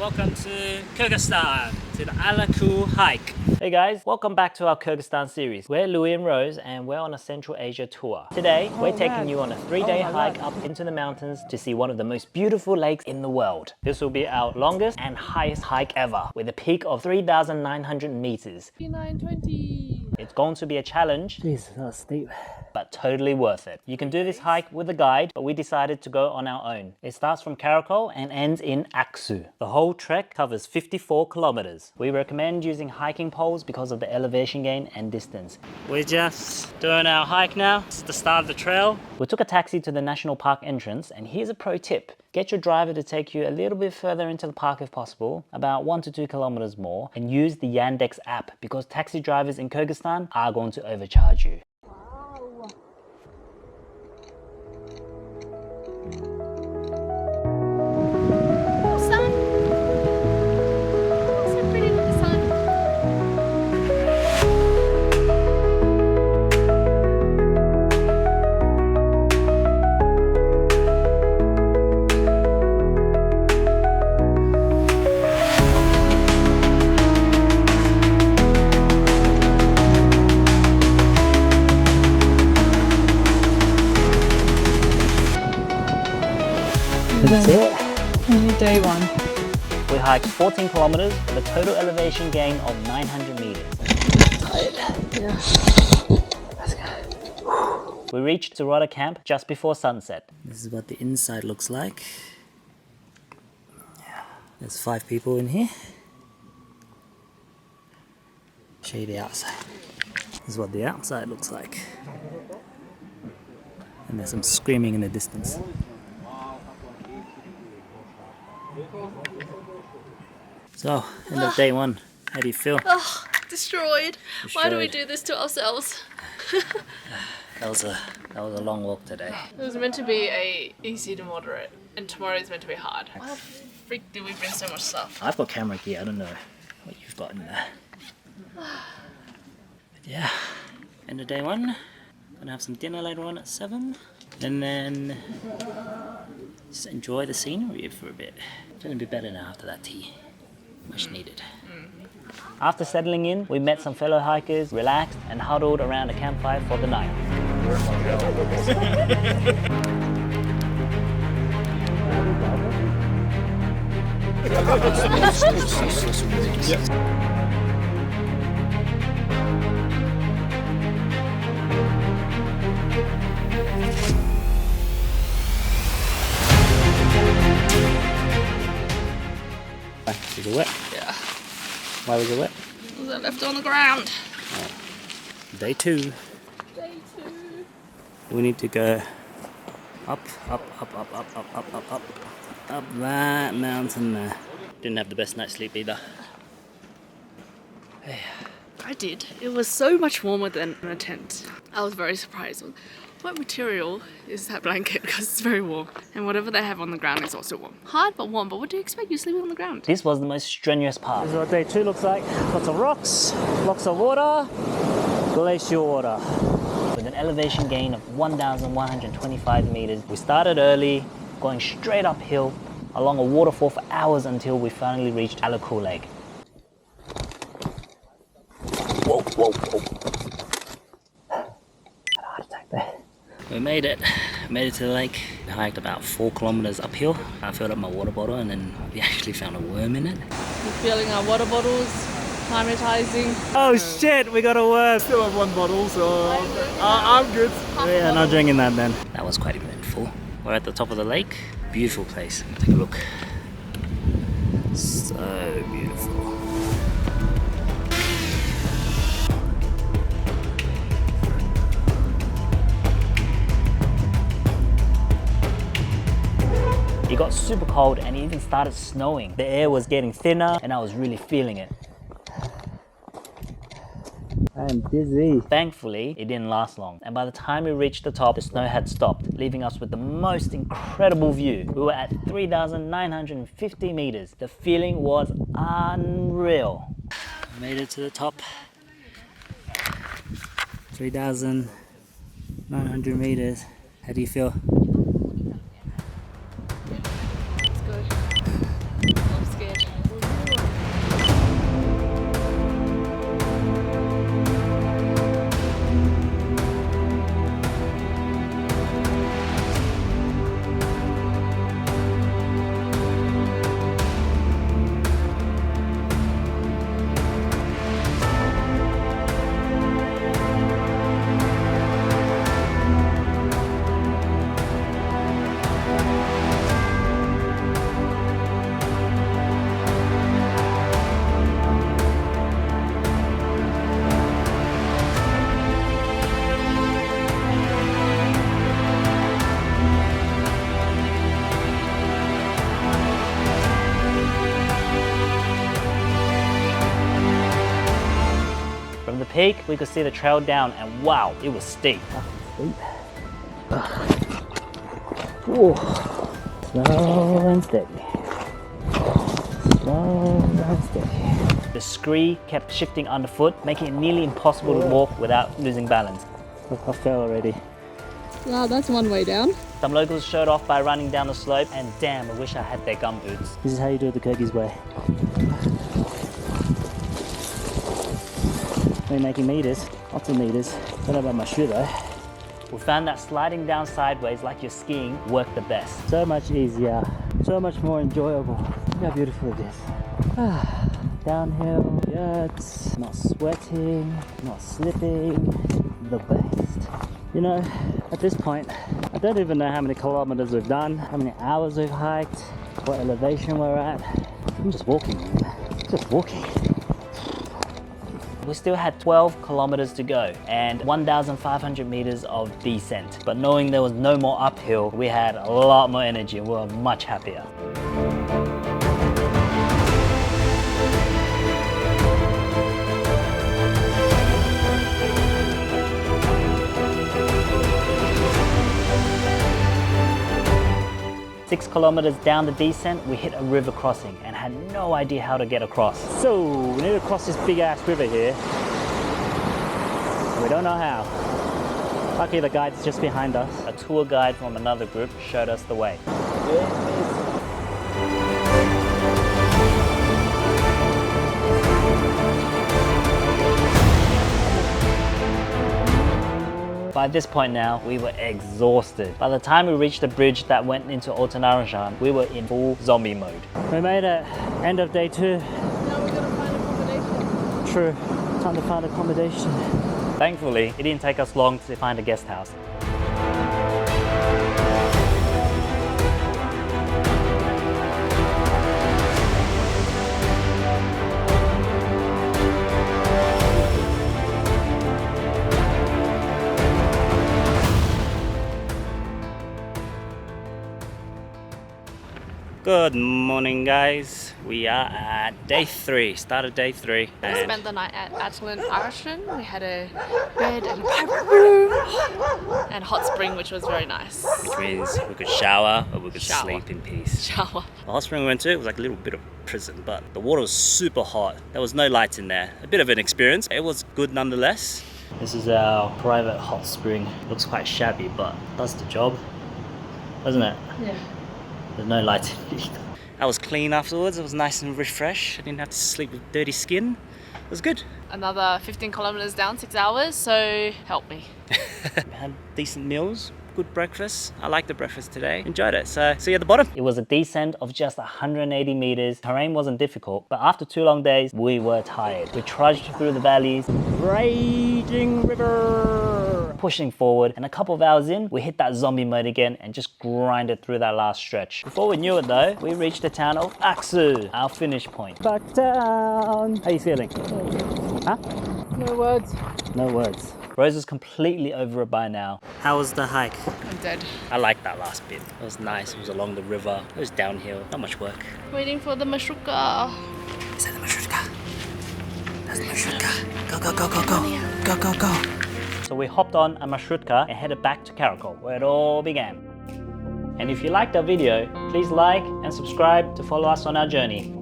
welcome to Kyrgyzstan, to the Ala Kul Hike. Hey guys, welcome back to our Kyrgyzstan series. We're Louie and Rose and we're on a Central Asia tour. Today, we're taking you on a 3-day hike up into the mountains to see one of the most beautiful lakes in the world. This will be our longest and highest hike ever, with a peak of 3,900 meters. 920. It's going to be a challenge. Jesus, that's steep. But totally worth it. You can do this hike with a guide, but we decided to go on our own. It starts from Karakol and ends in Ak Suu. The whole trek covers 54 kilometers. We recommend using hiking poles because of the elevation gain and distance. We're just doing our hike now. It's the start of the trail. We took a taxi to the national park entrance, and here's a pro tip. Get your driver to take you a little bit further into the park if possible, about 1 to 2 kilometers more, and use the Yandex app because taxi drivers in Kyrgyzstan are going to overcharge you. That's it. Only day one. We hiked 14 kilometers with a total elevation gain of 900 meters. Tired. Yeah. Let's go. We reached Sirota camp just before sunset. This is what the inside looks like. Yeah. There's 5 people in here. Show you the outside. This is what the outside looks like. And there's some screaming in the distance. So, end of day one. How do you feel? Oh, destroyed. Why do we do this to ourselves? That was a long walk today. It was meant to be a easy to moderate, and tomorrow is meant to be hard. Why the freak do we bring so much stuff? I've got camera gear. I don't know what you've got in there. But yeah, end of day one. Gonna have some dinner later on at 7, and then just enjoy the scenery for a bit. Feeling a bit better now after that tea. Much needed. After settling in, we met some fellow hikers, relaxed and huddled around a campfire for the night. Was it wet? Yeah. Why was it wet? Was it left on the ground? Oh. Day 2. Day 2. We need to go up that mountain there. Didn't have the best night's sleep either. I did. It was so much warmer than in a tent. I was very surprised. What material is that blanket? Because it's very warm. And whatever they have on the ground is also warm. Hard but warm, but what do you expect? You're sleeping on the ground. This was the most strenuous part. This is what day 2 looks like. Lots of rocks, lots of water, glacial water. With an elevation gain of 1,125 meters, we started early, going straight uphill along a waterfall for hours until we finally reached Ala Kul Lake. Whoa, whoa, whoa. Had a heart attack there. We made it to the lake. We hiked about 4 kilometers uphill. I filled up my water bottle and then we actually found a worm in it. We're filling our water bottles, climatizing. Oh shit, we got a worm. Still have 1 bottle, so I'm good. Yeah, not drinking that then. That was quite eventful. We're at the top of the lake. Beautiful place. Take a look. So beautiful. It got super cold and it even started snowing. The air was getting thinner and I was really feeling it. I'm dizzy. Thankfully, it didn't last long. And by the time we reached the top, the snow had stopped, leaving us with the most incredible view. We were at 3,950 meters. The feeling was unreal. We made it to the top. 3,900 meters. How do you feel? It's good. I'm scared. peak, we could see the trail down, and wow, it was steep. Ooh. Slow and steady. Slow and steady. The scree kept shifting underfoot, making it nearly impossible to walk without losing balance. I fell already. Wow, that's one way down. Some locals showed off by running down the slope, and damn, I wish I had their gum boots. This is how you do it the Kyrgyz way. We're making meters, lots of meters. Don't know about my shoe though. We found that sliding down sideways like you're skiing worked the best. So much easier, so much more enjoyable. Look how beautiful it is. Downhill, yurts, not sweating, not slipping, the best. You know, at this point, I don't even know how many kilometers we've done, how many hours we've hiked, what elevation we're at. I'm just walking, man. Just walking. We still had 12 kilometers to go and 1,500 meters of descent. But knowing there was no more uphill, we had a lot more energy and we were much happier. Six kilometers down the descent, we hit a river crossing and had no idea how to get across. So we need to cross this big ass river here. We don't know how. Luckily the guide's just behind us. A tour guide from another group showed us the way. By this point now, we were exhausted. By the time we reached the bridge that went into Altyn Arashan, we were in full zombie mode. We made it, end of day 2. Now we gotta find accommodation. True, time to find accommodation. Thankfully, it didn't take us long to find a guest house. Good morning, guys. We are at day 3, start of day 3. We spent the night at Altyn Arashan. We had a bed and a private room and hot spring, which was very nice. Which means we could shower or we could Shower. sleep in peace. Shower. The hot spring we went to, it was like a little bit of prison, but the water was super hot. There was no lights in there. A bit of an experience. It was good nonetheless. This is our private hot spring. Looks quite shabby, but does the job, doesn't it? Yeah. There's no lights in it either. I was clean afterwards. It was nice and refreshed. I didn't have to sleep with dirty skin. It was good. Another 15 kilometers down, 6 hours, so help me. We had decent meals, good breakfast. I liked the breakfast today. Enjoyed it. So see you at the bottom. It was a descent of just 180 meters. Terrain wasn't difficult, but after 2 long days, we were tired. We trudged through the valleys, raging river, pushing forward, and a couple of hours in, we hit that zombie mode again and just grinded through that last stretch. Before we knew it though, we reached the town of Ak Suu, our finish point. Back down. How are you feeling? Huh? No words. No words. Rose is completely over it by now. How was the hike? I'm dead. I liked that last bit. It was nice. It was along the river. It was downhill. Not much work. Waiting for the mashruka. Is that the mashrutka? That's the mashrutka. Go, go, go, go, go. Go, go, go. So we hopped on a mashrutka and headed back to Karakol, where it all began. And if you liked our video, please like and subscribe to follow us on our journey.